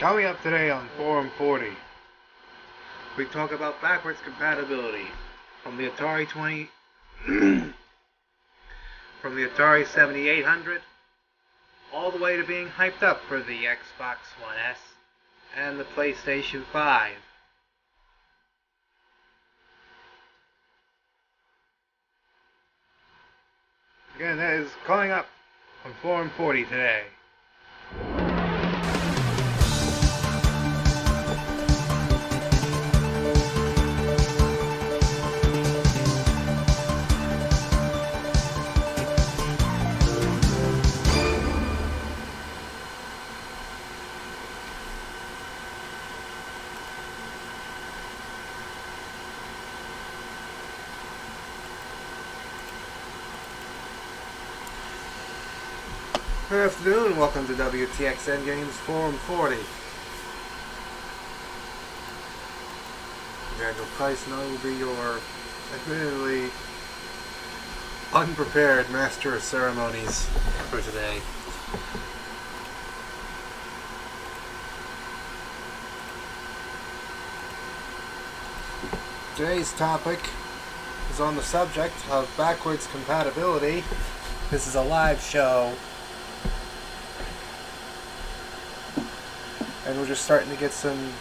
Coming up today on Forum 40, we talk about backwards compatibility from the Atari 20, from the Atari 7800, all the way to being hyped up for the Xbox One S and the PlayStation 5. Again, that is coming up on Forum 40 today. Good afternoon and welcome to WTXN Games Forum 40. Daniel Price and I will be your admittedly unprepared master of ceremonies for today. Today's topic is on the subject of backwards compatibility. This is a live show. And we're just starting to get some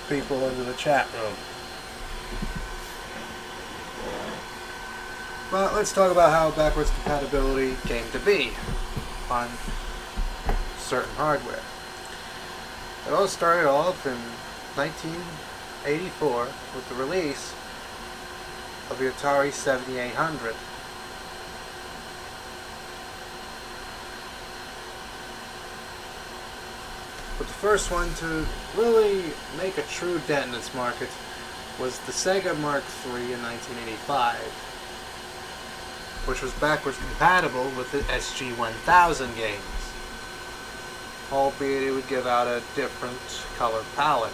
people into the chat room. But let's talk about how backwards compatibility came to be on certain hardware. It all started off in 1984 with the release of the Atari 7800. But the first one to really make a true dent in its market was the Sega Mark III in 1985, which was backwards compatible with the SG-1000 games, albeit it would give out a different color palette.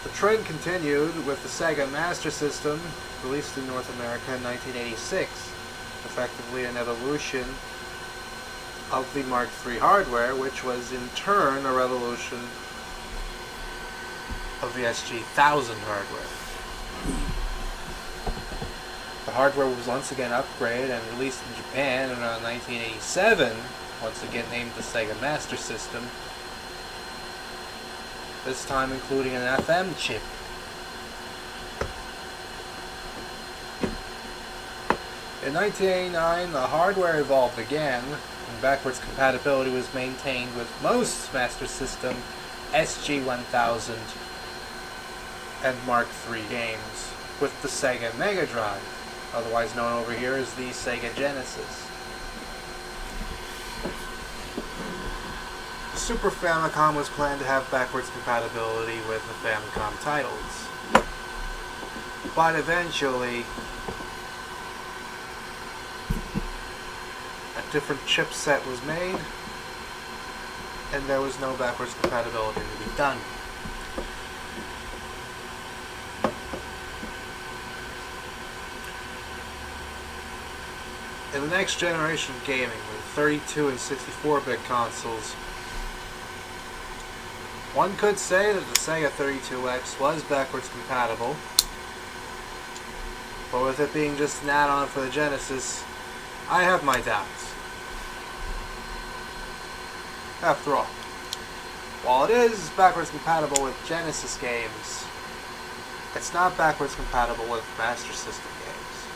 The trend continued with the Sega Master System, released in North America in 1986, effectively an evolution of the Mark III hardware, which was in turn a revolution of the SG-1000 hardware. The hardware was once again upgraded and released in Japan in around 1987, once again named the Sega Master System, this time including an FM chip. In 1989, the hardware evolved again, and backwards compatibility was maintained with most Master System, SG-1000, and Mark III games, with the Sega Mega Drive, otherwise known over here as the Sega Genesis. The Super Famicom was planned to have backwards compatibility with the Famicom titles, but eventually different chipset was made, and there was no backwards compatibility to be done. In the next generation of gaming, with 32 and 64-bit consoles, one could say that the Sega 32X was backwards compatible, but with it being just an add-on for the Genesis, I have my doubts. After all, while it is backwards compatible with Genesis games, it's not backwards compatible with Master System games.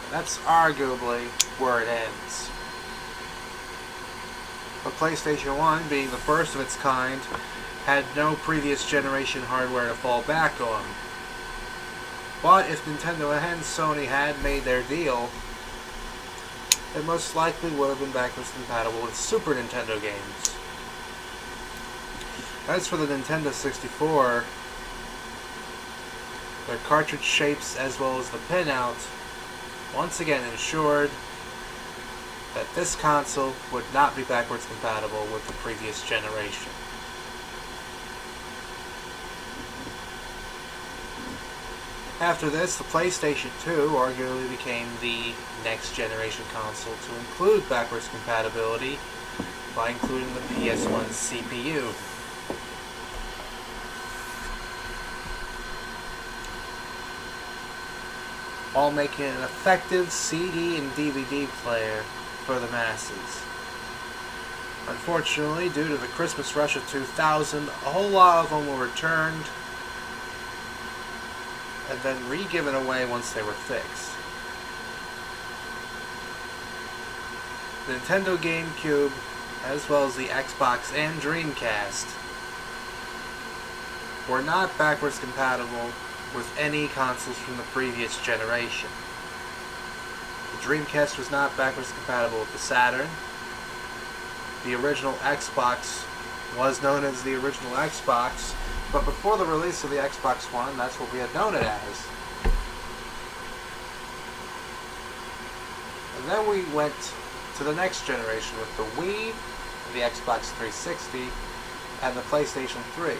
And that's arguably where it ends. The PlayStation 1, being the first of its kind, had no previous generation hardware to fall back on. But if Nintendo and Sony had made their deal, it most likely would have been backwards compatible with Super Nintendo games. As for the Nintendo 64, their cartridge shapes as well as the pinout once again ensured that this console would not be backwards compatible with the previous generation. After this, the PlayStation 2 arguably became the next generation console to include backwards compatibility, by including the PS1 CPU. While making an effective CD and DVD player for the masses. Unfortunately, due to the Christmas rush of 2000, a whole lot of them were returned and then re-given away once they were fixed. The Nintendo GameCube, as well as the Xbox and Dreamcast, were not backwards compatible with any consoles from the previous generation. The Dreamcast was not backwards compatible with the Saturn. The original Xbox was known as the original Xbox, but before the release of the Xbox One, that's what we had known it as. And then we went to the next generation with the Wii, the Xbox 360, and the PlayStation 3.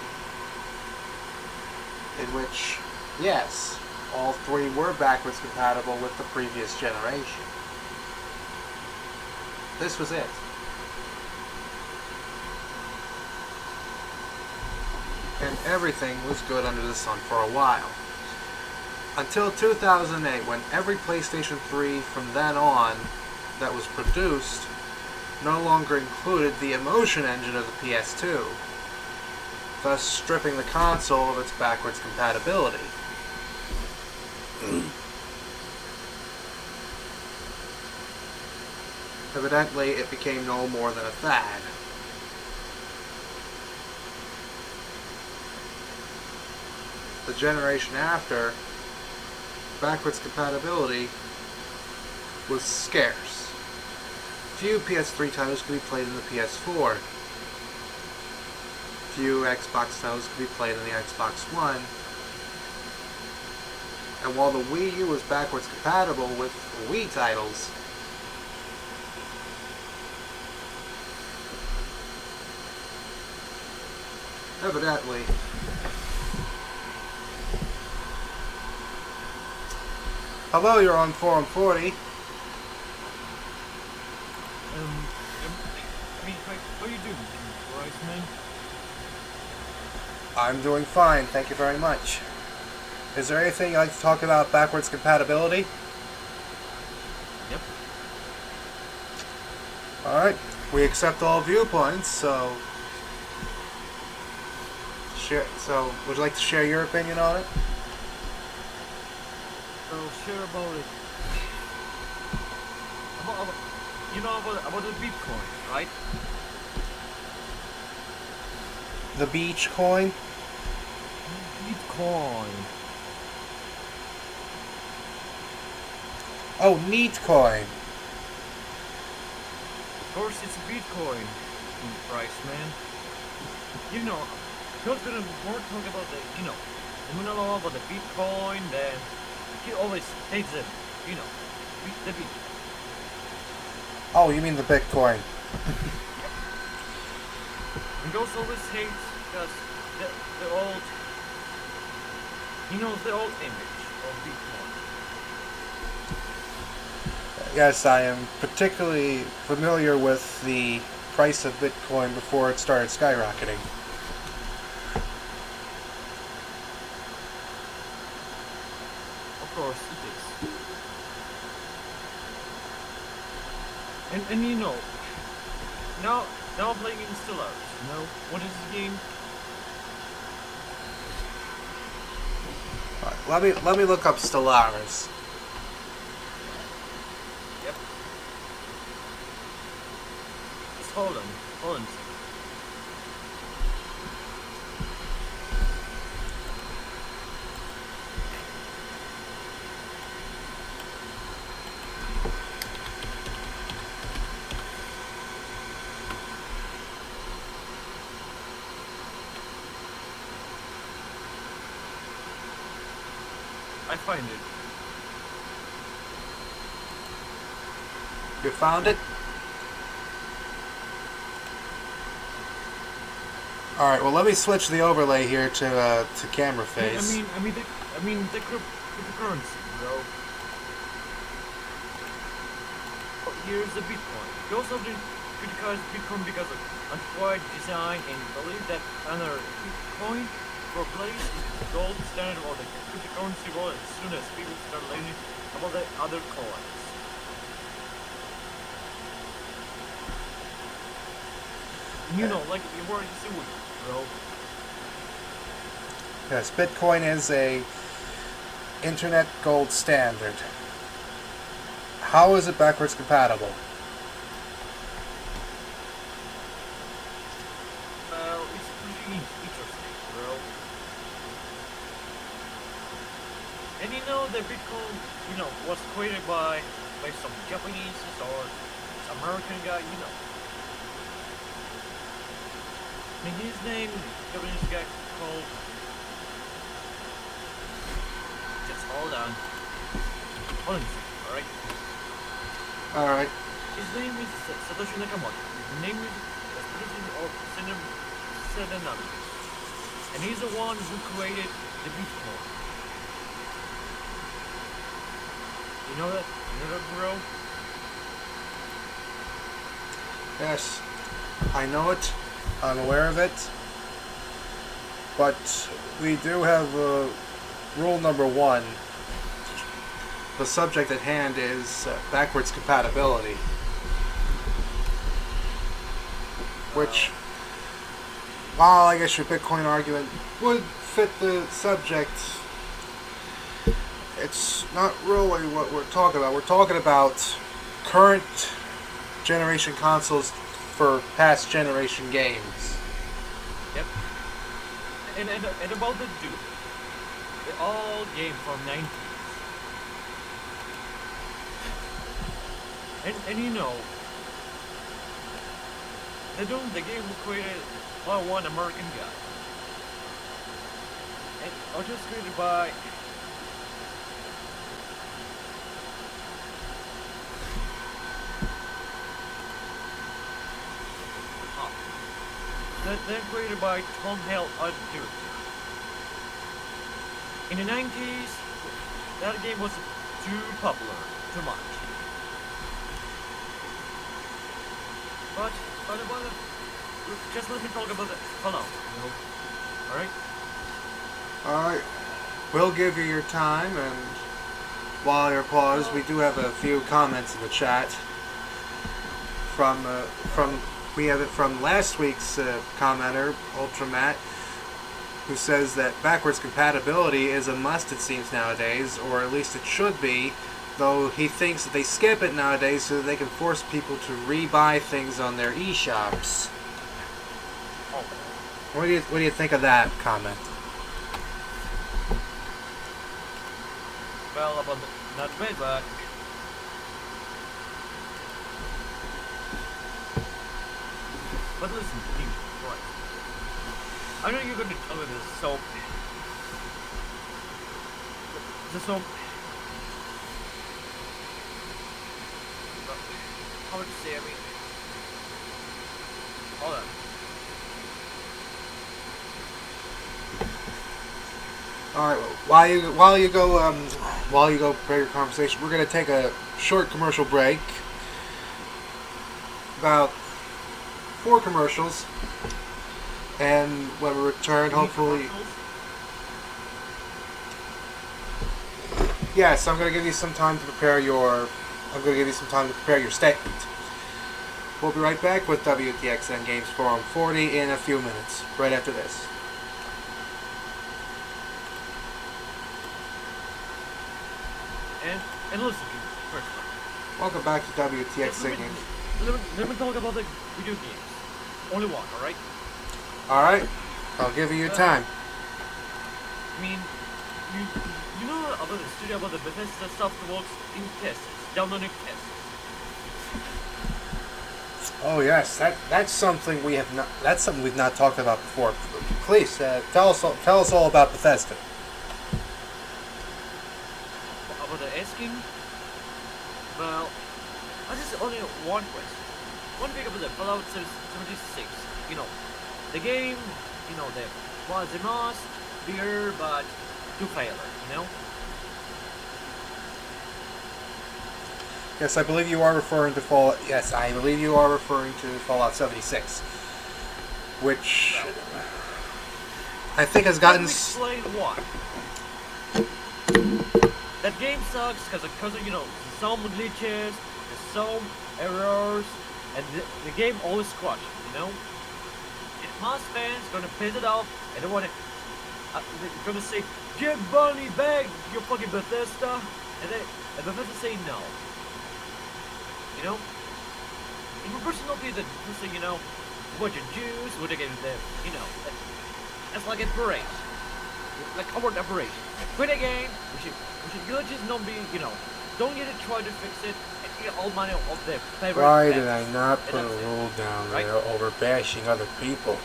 In which, yes, all three were backwards compatible with the previous generation. This was it. And everything was good under the sun for a while. Until 2008, when every PlayStation 3 from then on that was produced no longer included the Emotion engine of the PS2, thus stripping the console of its backwards compatibility. Evidently, it became no more than a fad. The generation after, backwards compatibility was scarce. Few PS3 titles could be played in the PS4. Few Xbox titles could be played in the Xbox One. And while the Wii U was backwards compatible with Wii titles, evidently, hello, you're on Forum 40. How you doing, Bryce, man? I'm doing fine, thank you very much. Is there anything you'd like to talk about backwards compatibility? Yep. Alright, we accept all viewpoints, so would you like to share your opinion on it? So, share about it. You know about the Bitcoin, right? The beach coin? Bitcoin. Oh, neat coin. Of course, it's Bitcoin, Bryce, man. You know, not gonna more talk about the, we know all about the Bitcoin, then he always hates it, the Bitcoin. Oh, you mean the Bitcoin. And Ghost always hates because the old, the old image of Bitcoin. Yes, I am particularly familiar with the price of Bitcoin before it started skyrocketing. Of course it is. And now I'm playing in Stellaris. What is the game? Let me look up Stellaris. Yep. Just hold on. I find it. You found it? All right. Well, let me switch the overlay here to camera face. I mean the cryptocurrency, Oh, here's the Bitcoin. You also criticized Bitcoin because of antiquated design and believe that another Bitcoin replaced the gold standard of the cryptocurrency world as soon as people start learning about the other coins. You know, like you were saying, bro. Yes, Bitcoin is a internet gold standard. How is it backwards compatible? Well, it's pretty interesting, bro. And you know that Bitcoin, was created by some Japanese or some American guy, I mean, his name, Japanese guy called. Just hold on. Hold on a second, alright? Alright. His name is Satoshi Nakamoto. His name is the president of Sedanabi. And he's the one who created the Bitcoin. You know that? You know that, bro? Yes, I know it. I'm aware of it. But we do have rule number 1. The subject at hand is backwards compatibility. Which, while I guess your Bitcoin argument would fit the subject, it's not really what we're talking about. We're talking about current generation consoles for past generation games. Yep. And about the dude. They all came from 90s. And you know, the game was created by one American guy. And it was just created by they're created by Tom Hale dude. In the 90s, that game was too popular, too much. But just let me talk about it for now, Alright? Alright. We'll give you your time, and while your pause, we do have a few comments in the chat we have it from last week's commenter, Ultramat, who says that backwards compatibility is a must, it seems, nowadays, or at least it should be, though he thinks that they skip it nowadays so that they can force people to rebuy things on their eShops. What do you think of that comment? Well, about not bad, but listen, Steve, right. I know you're gonna tell me this, so how would you say, hold on. All right. While you go prepare your conversation, we're going to take a short commercial break. About 4 commercials, and when we return, hopefully. Yes, I'm going to give you some time to prepare your. Statement. We'll be right back with WTXN Games Forum 40 in a few minutes, right after this. And listen, first. Welcome back to WTXN Games. Let me talk about the video games. Only one, alright? Alright. I'll give you your time. I mean, you know about the studio, about the Bethesda Softworks in Texas, downloading Texas. Oh yes, that's something we've not talked about before. Please tell us all about Bethesda. About the asking? Well, I just only have one question. One thing about the Fallout 76. You know, the game, that was the most bigger but too failure, Yes, I believe you are referring to Fallout. Yes, I believe you are referring to Fallout 76, which Well, I think has let gotten. me explain why. That game sucks because of some glitches, there's some errors, and the game always crashes. And most fans gonna piss it off and they wanna they're gonna say, "Get money back, you fucking Bethesda," and Bethesda say no. You know, in my personal opinion, that say a bunch of Jews would have given them, that's like a parade, like covert operation. Quit a game, we should glitches not be, don't get to try to fix it and get all money of their favorite. Why fans. did I not And put a that's it, rule down right? there over bashing other people?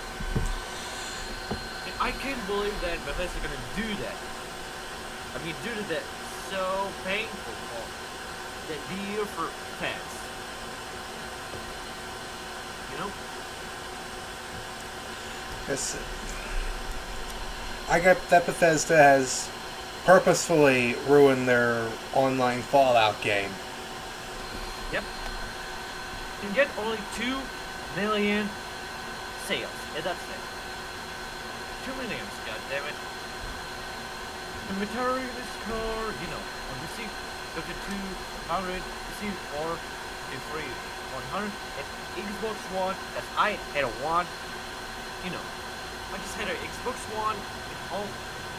And I can't believe that Bethesda gonna do that. I mean, due to that so painful for the deal for fans. You know? Yes, I got that Bethesda has purposefully ruined their online Fallout game. Yep. You get only 2 million sales. Yeah, that's it. 2 million, goddammit. The material score, on PC, 5200, PC 4, PC 3, 100, and Xbox One, as I had a one, I just had an Xbox One,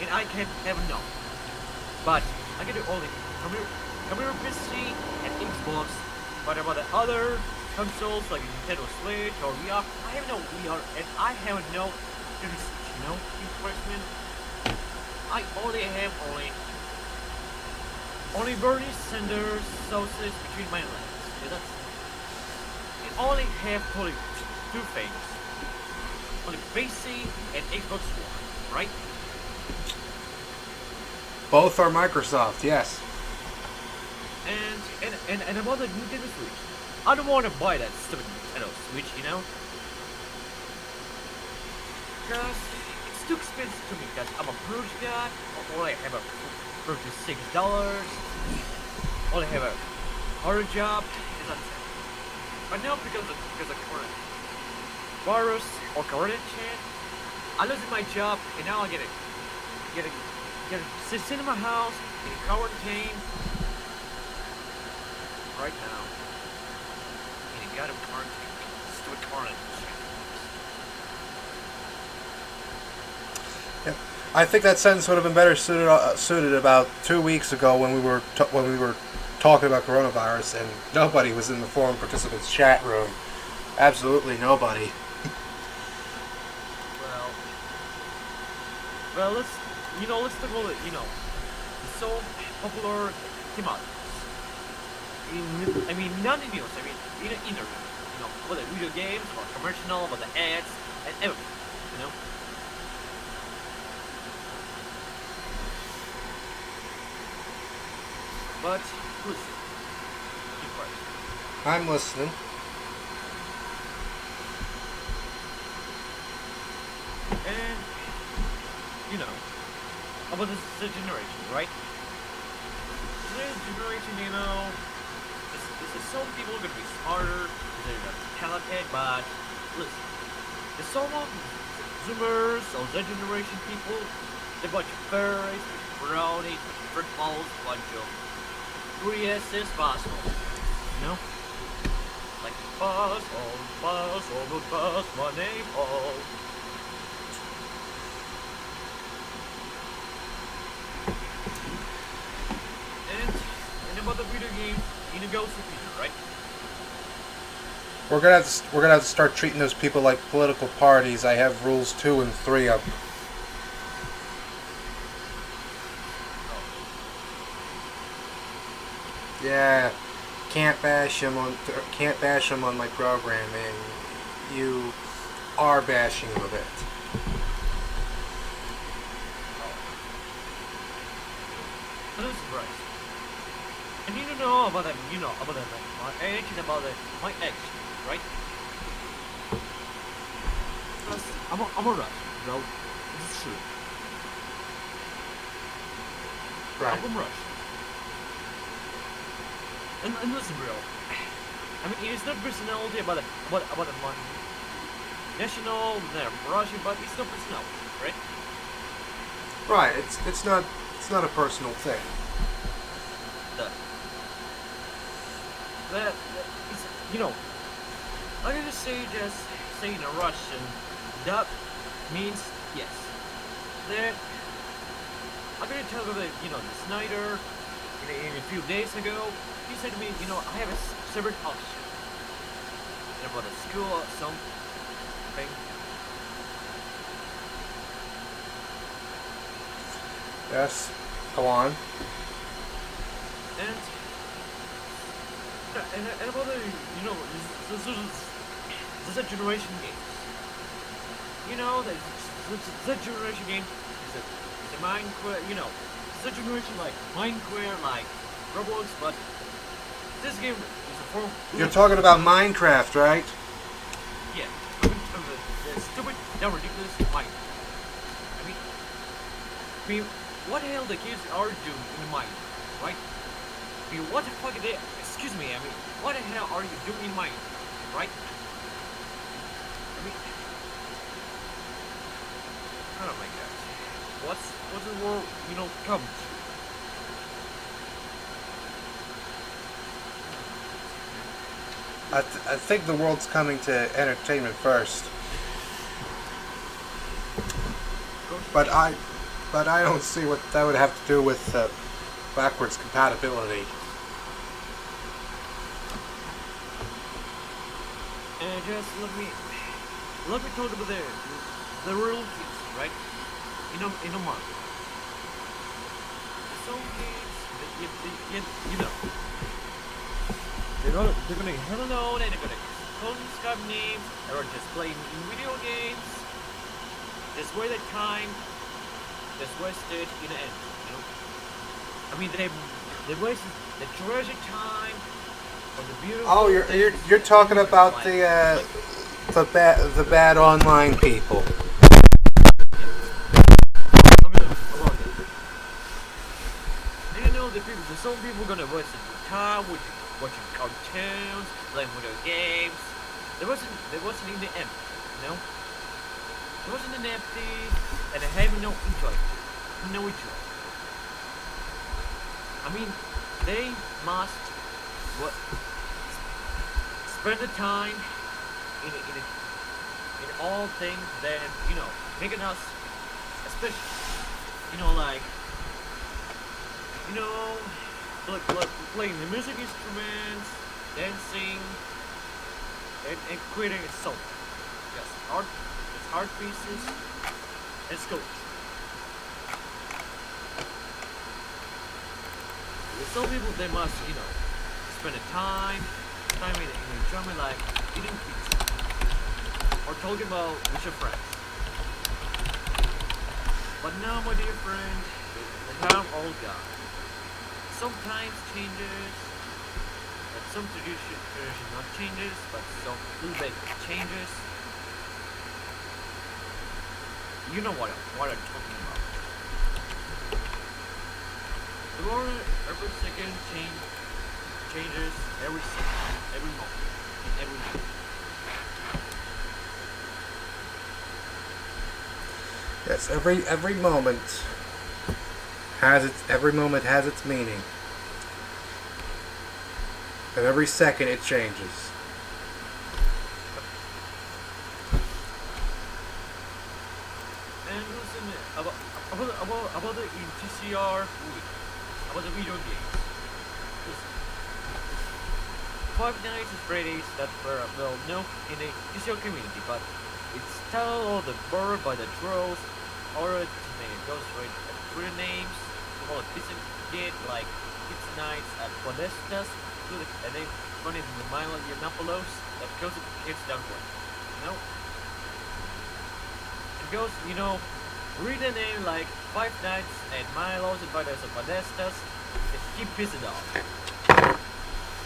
and I can have no. But I can do only computer PC and Xbox. But about the other consoles like Nintendo Switch or VR, I have no VR and I have no enforcement. I only have only Bernie Sanders sauces between my legs. Yeah, that's it. And only have only 2 things. Only PC and Xbox One, right? Both are Microsoft, yes. And about the Nintendo Switch. I don't want to buy that stupid Nintendo Switch, Because it's too expensive to me, because I'm a broke guy, or I have a $36, or I have a hard job, and that's it. But now because of coronavirus or quarantine, I lose my job, and now I get a sit in my house, in quarantine, right now. And you got him quarantine. Stupid quarantine. Yep. I think that sentence would have been better suited about 2 weeks ago when we were talking about coronavirus and nobody was in the forum participants chat room. Absolutely nobody. Well, let's talk about it. The so popular thematics. Not in news. In the internet. About the video games, about commercial, about the ads, and everything. But listen, keep quiet. I'm listening. And about the generation, right? Today's generation, this is some people are gonna be smarter, they're gonna talented, but listen, there's some of Zoomers or Z generation people, they're a bunch of furries, brownies, frick balls, a bunch of 3SS fossils, like buzz, my name, And about the video game, goes to Peter, right? We're gonna have to start treating those people like political parties. I have rules 2 and 3 up. Yeah, can't bash him on my programming. You are bashing him a bit. I'm surprised. And you don't know about that, about that, my age and about my ex, right? Because I'm a Russian, bro. This is true. Right. I'm from Russia. And listen, bro. I mean, it is not personality about a national, Russian, but it's not personality, right? Right. It's not a personal thing. The, that it's, I can just say in a Russian, that means yes. There, I'm gonna tell you that, the Snyder, in a few days ago, he said to me, I have a separate option. About a school or something. Yes. Go on. And and about the generation games. The generation game is a Minecraft. The generation like Minecraft, like Roblox, but this game is a form. You're talking about Minecraft, right? Yeah, the stupid, damn ridiculous Minecraft. I mean, what the hell the kids are doing in the mine, right? I mean, what the fuck are they? Excuse me. I mean, what the hell are you doing in mine, right? I mean, oh my god, what's the world, come to? I think the world's coming to entertainment first. But I don't see what that would have to do with backwards compatibility. And just let me talk about the real kids, right? In a market. Some kids, they're gonna get hell alone and they're gonna call these Skype names or just playing video games. Just waste their time. Just wasted in the end. I mean, they wasted the treasure time of the beautiful. Oh, you're talking about like, the bad online people. The people. There's some people gonna waste their time watching cartoons, playing video games. There wasn't in the end, There wasn't an empty, and I have no enjoy. No enjoy. I mean, they must what spend the time in all things that making us, especially like playing the music instruments, dancing, and creating a song. Yes, art pieces, and sculpture. Some people they must spend a time in enjoyment like eating pizza or talking about with your friends. But now, my dear friend, the time all gone. Sometimes changes, but some tradition not changes, but some little bit changes. You know what I'm talking about. The world every second changes every second, every moment, and every minute. Yes, every moment has its meaning, and every second it changes. And listen about the TCR week, about the video games. Listen, Five Nights at Freddy's that were well known in the TCR community, but it's still the bird by the trolls or to make it goes with three names. Call it Pizza Gate like Pizza Nights at Podestas, and they run it in the Milo Yiannopoulos that goes to kids down one. It goes, read the name like Five Nights at Milo's and Podestas, and keep pissing off.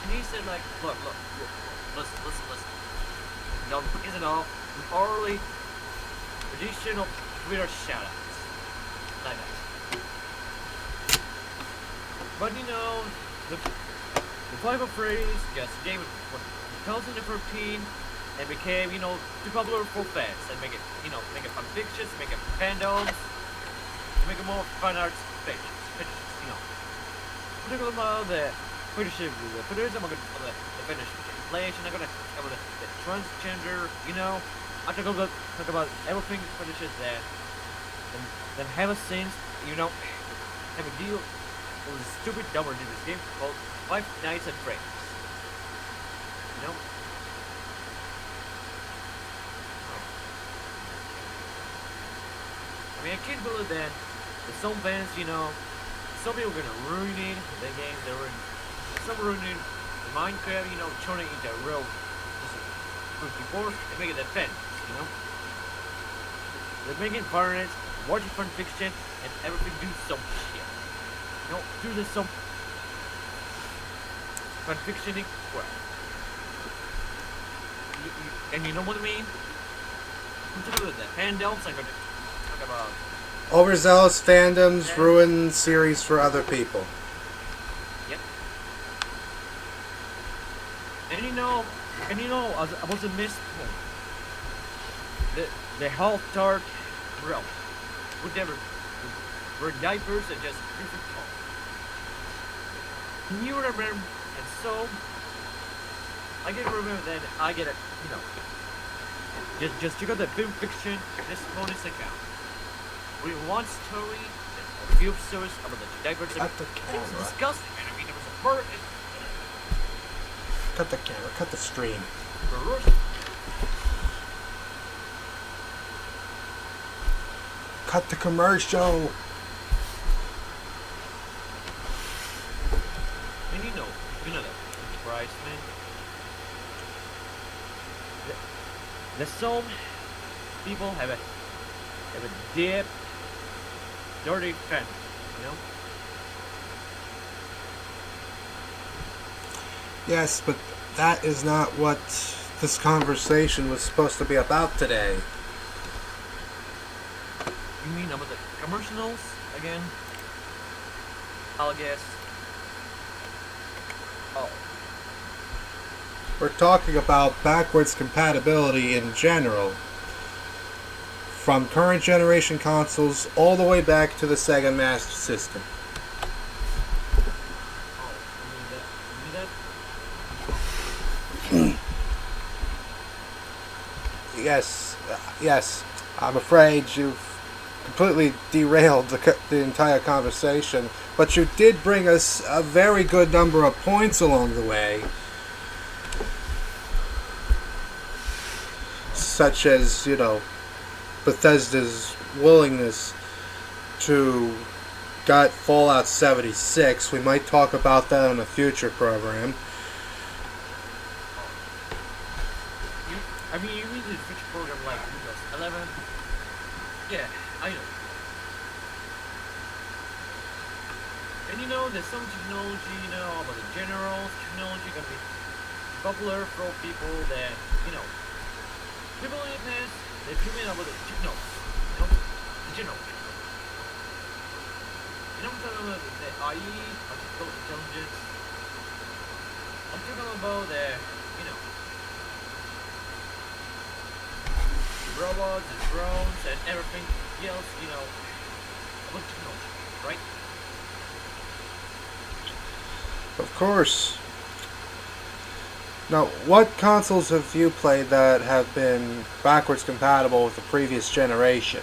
And he said like, look, listen. Don't piss it off. An early edition of Twitter shoutouts. Like that. But the The Five Phrase just gave it for 2013 and became, too popular for fans and make it fan fictions, make it fandoms, make it more fan arts fetishes. We're talking about the fetishism, I'm gonna the fetish translation, I'm gonna cover the transgender, I talk about everything fetishes that have a sense, have a deal with a stupid dumber in this game called Five Nights at Freddy's. I mean, I can't believe that some fans, some people are gonna ruin it, the game, some ruining the Minecraft, turning it into a real, just before, they make it a fans. They're making foreigners, watching fan fiction, and everything do some shit. Do this some fan fiction well. And you know what I mean? I'm talking about the fandoms, I'm gonna talk about Overzealous fandoms ruin series for other people. Yep. And I was a missed the whole dark realm. Whatever. Were diapers and just different tall. Can you remember? And so I get to remember that I get it, just check out the film fiction this bonus account. We one story and a few episodes about the diapers. Cut the It camera. was disgusting, man. I mean, there was a bird. Cut the camera. Cut the stream. Cut the commercial. And you know that price, man. The some people have a deep, dirty fan, Yes, but that is not what this conversation was supposed to be about today. You mean about the commercials again? I'll guess. Oh. We're talking about backwards compatibility in general. From current generation consoles all the way back to the Sega Master System. Oh, you mean that? Yes. I'm afraid you've completely derailed the entire conversation, but you did bring us a very good number of points along the way. Such as, Bethesda's willingness to get Fallout 76. We might talk about that in a future program. You mean the future program like Windows 11? Yeah, I know. And there's some technology, about the general technology gonna be popular for people that, people in the past, they dreaming about the technology, the general technology. I'm talking about the IE, artificial intelligence. I'm talking about the, robots and drones and everything else, about technology, right? Of course. Now, what consoles have you played that have been backwards compatible with the previous generation?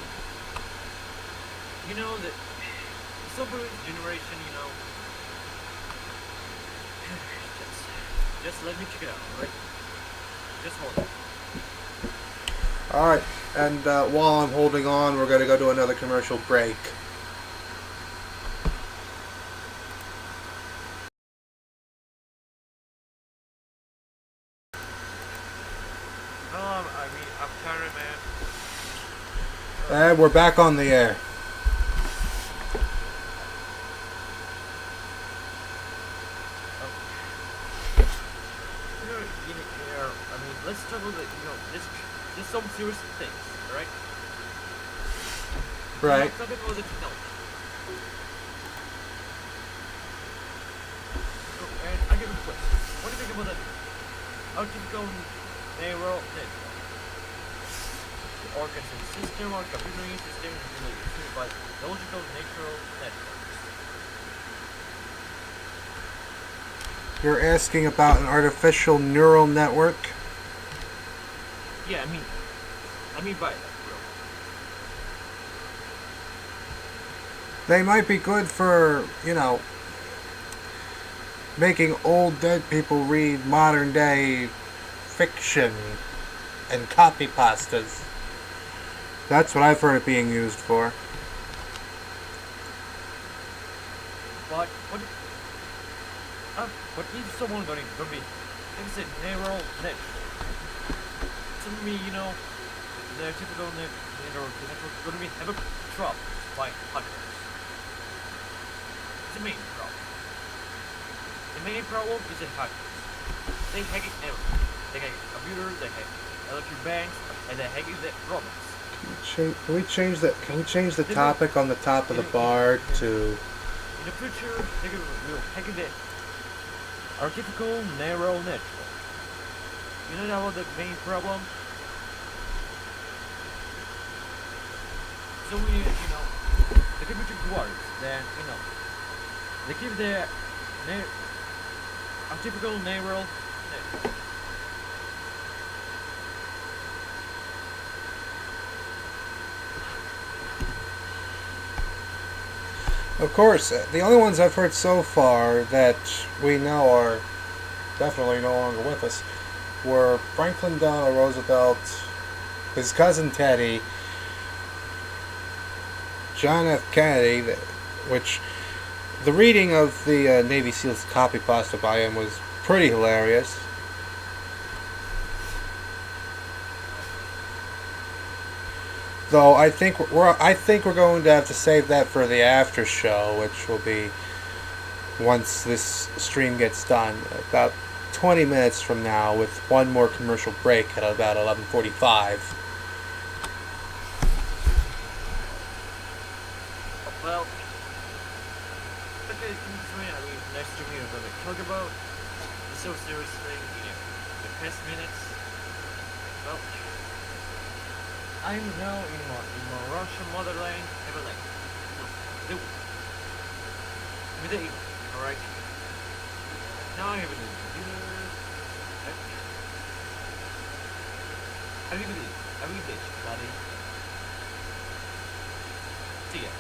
The Super generation, just let me check it out, alright? Just hold on. Alright, and while I'm holding on, we're going to go to another commercial break. I'm tired, man. And we're back on the air. Let's talk about there's some serious things, alright? Right. Let's talk about the technology. And I make a request. What do you think about that? Artificial neural network. The orchestrated system or computer system is related by logical natural networks. You're asking about an artificial neural network? Yeah, I mean by that, bro. They might be good for, making old dead people read modern day fiction and copy pastas. That's what I've heard it being used for. But if someone going to be, if it's a neural network, to me, the typical neural network going to be have a trouble by hackers. It's the main problem. The main problem is the hackers. They hack everything. They hack computers, they hack electric banks, and they hack the robots. Can we change the topic on the top of the bar to? In the future, they will hack the artificial neural network. You know what the main problem? So the computer works. Then they give the artificial neural network. Of course, the only ones I've heard so far that we know are definitely no longer with us were Franklin Delano Roosevelt, his cousin Teddy, John F. Kennedy, which the reading of the Navy SEALs copy pasta by him was pretty hilarious. Though I think we're going to have to save that for the after show, which will be once this stream gets done, about 20 minutes from now, with one more commercial break at about 11:45. Well, okay, next to me we're going to talk about the so serious thing, the past minutes. Well, I'm now in my Russian motherland, have a like, with the alright. Now I have a computer. Have you bitch, buddy? See ya.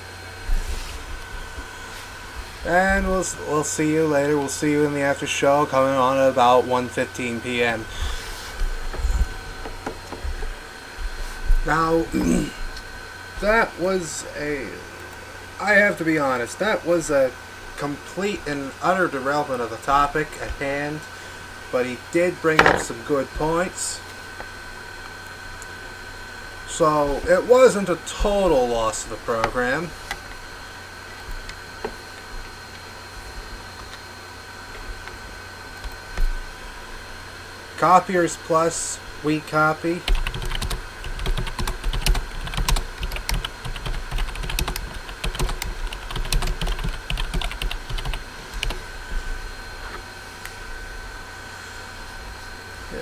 And we'll see you later. We'll see you in the after show coming on at about 1:15 p.m. Now, I have to be honest, that was a complete and utter derailment of the topic at hand, but he did bring up some good points. So, it wasn't a total loss of the program. Copiers Plus, we copy.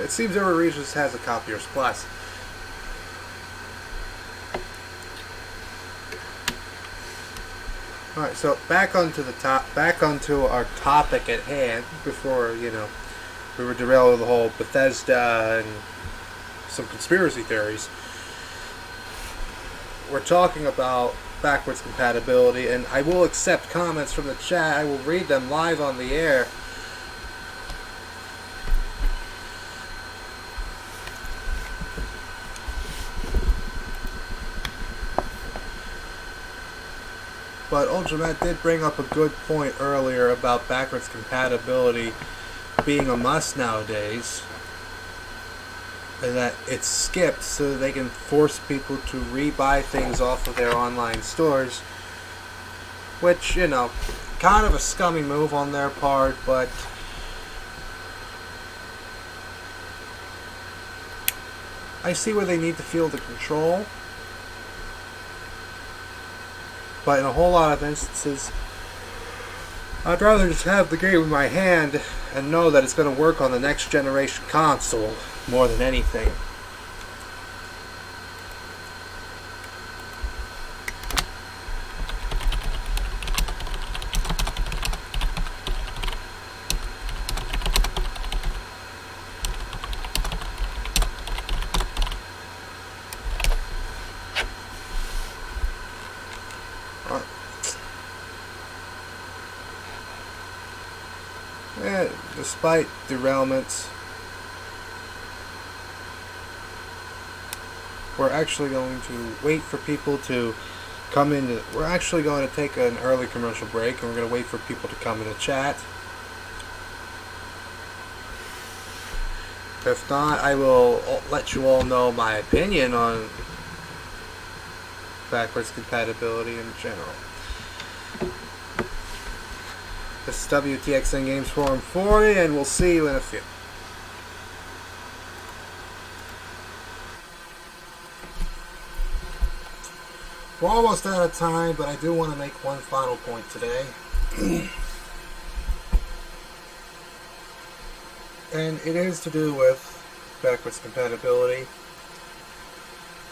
It seems every region has a Copiers Plus. Alright, so back onto our topic at hand before, we were derailed with the whole Bethesda and some conspiracy theories. We're talking about backwards compatibility, and I will accept comments from the chat. I will read them live on the air. But Ultramat did bring up a good point earlier about backwards compatibility being a must nowadays, and that it's skipped so that they can force people to rebuy things off of their online stores, which, kind of a scummy move on their part, but I see where they need to feel the control. But in a whole lot of instances, I'd rather just have the game in my hand and know that it's going to work on the next generation console more than anything. Despite derailments, we're actually going to wait for people to come in. We're actually going to take an early commercial break, and we're going to wait for people to come in to chat. If not, I will let you all know my opinion on backwards compatibility in general. This is WTXN Games Forum 40, and we'll see you in a few. We're almost out of time, but I do want to make one final point today. And it is to do with backwards compatibility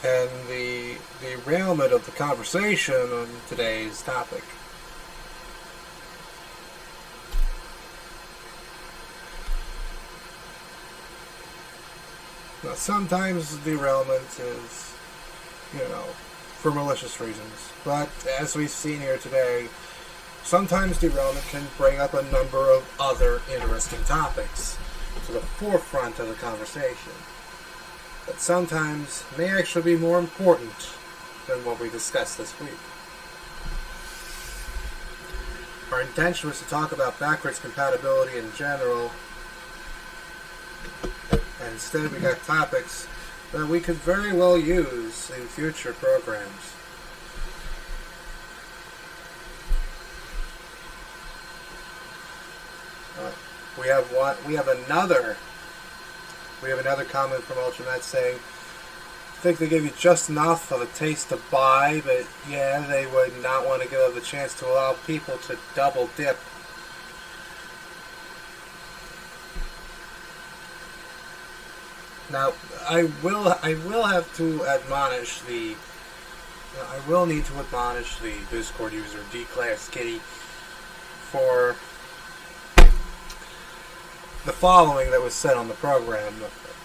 and the derailment of the conversation on today's topic. Now, sometimes derailment is, for malicious reasons. But as we've seen here today, sometimes derailment can bring up a number of other interesting topics to the forefront of the conversation that sometimes may actually be more important than what we discussed this week. Our intention was to talk about backwards compatibility in general, and instead we got topics that we could very well use in future programs. We have another comment from Ultranet saying, I think they give you just enough of a taste to buy, but yeah, they would not want to give up the chance to allow people to double dip. Now, I will have to admonish I will need to admonish the Discord user D-Class Kitty for the following that was said on the program.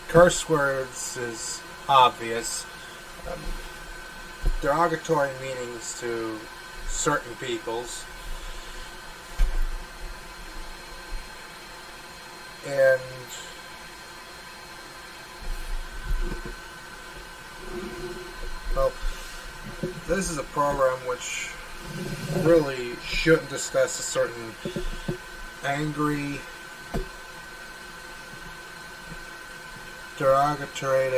Curse words is obvious. Derogatory meanings to certain peoples. And well, this is a program which really shouldn't discuss a certain angry, derogatory,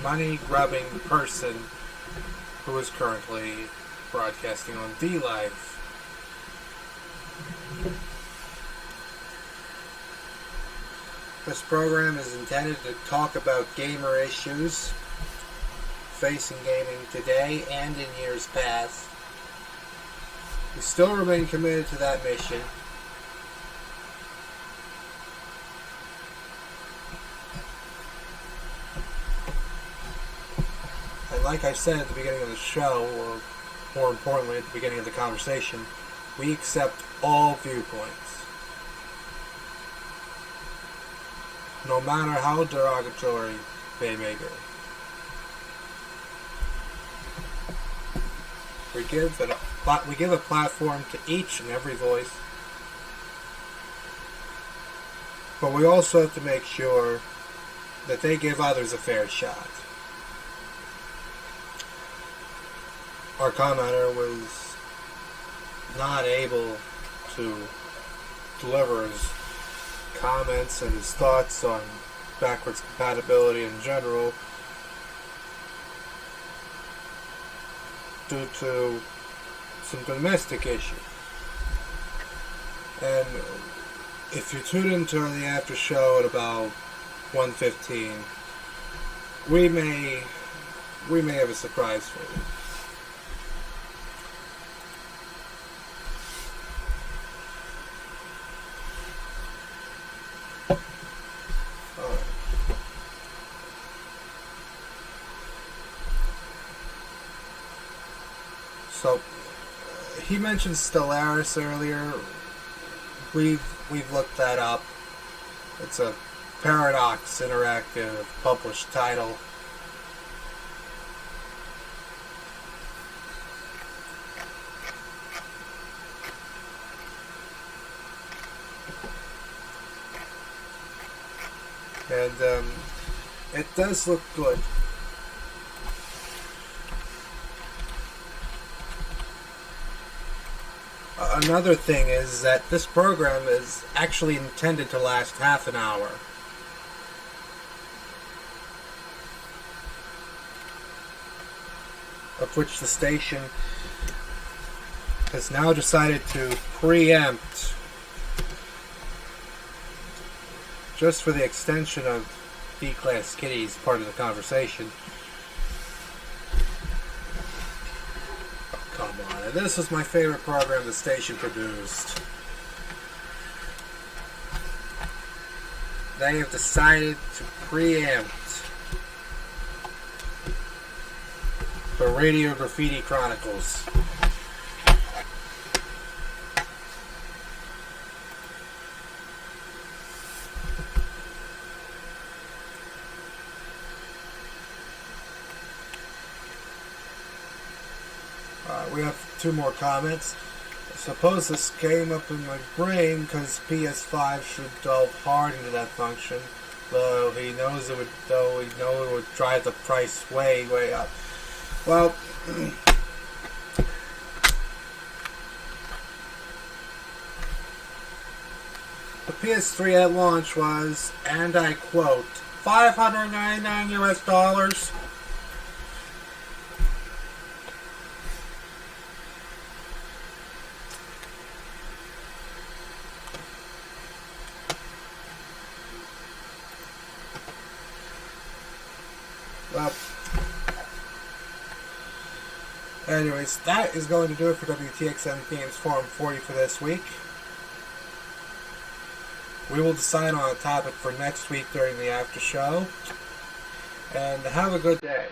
money-grubbing person who is currently broadcasting on D-Live. This program is intended to talk about gamer issues facing gaming today and in years past. We still remain committed to that mission. And like I said at the beginning of the show, or more importantly at the beginning of the conversation, we accept all viewpoints. No matter how derogatory they may be. We give a platform to each and every voice, but we also have to make sure that they give others a fair shot. Our commenter was not able to deliver his comments and his thoughts on backwards compatibility in general due to some domestic issues. And if you tune into the after show at about 1:15, we may have a surprise for you. So he mentioned Stellaris earlier. We've looked that up. It's a Paradox Interactive published title. And it does look good. Another thing is that this program is actually intended to last half an hour. Of which the station has now decided to preempt, just for the extension of D-Class Kitty's part of the conversation. Come on, and this was my favorite program the station produced. They have decided to preempt the Radio Graffiti Chronicles. We have two more comments. I suppose this came up in my brain because PS5 should delve hard into that function, though he knows it would drive the price way up. Well, the PS3 at launch was, and I quote, $599 US. Well, anyways, that is going to do it for WTXN Games Forum 40 for this week. We will decide on a topic for next week during the after show. And have a good day.